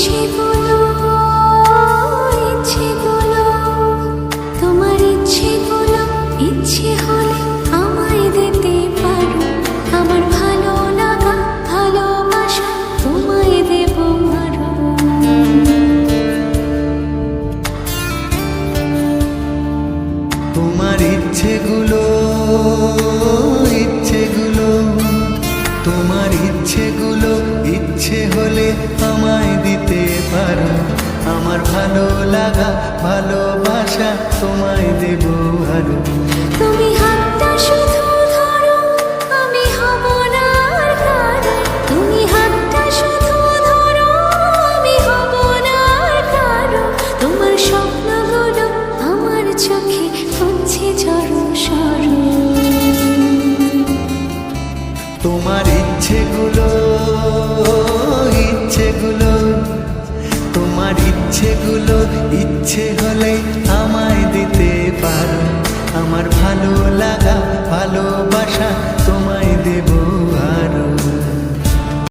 ইচ্ছেগুলো ইচ্ছেগুলো তোমার ইচ্ছেগুলো ইচ্ছে হলে আমায় দিতে পারো। আমার ভালো লাগা ভালোবাসা তোমায় দেব আরো। তোমার ইচ্ছেগুলো ইচ্ছেগুলো তোমার ইচ্ছেগুলো ইচ্ছে হলে আমায় দিতে পারো। আমার ভালো লাগা ভালোবাসা তোমায় দেব আরো। তুমি হাতটা শুধু ধরো, আমি হব না আর কারো। তুমি হাতটা শুধু ধরো, আমি হব না আর কারো। তোমার স্বপ্নগুলো আমার চোখে হচ্ছে ঝড়ো সরো। তোমার ইচ্ছেগুলো ইচ্ছেগুলো তোমার ইচ্ছেগুলো ইচ্ছে হলে আমায় দিতে পারো। আমার ভালো লাগা ভালোবাসা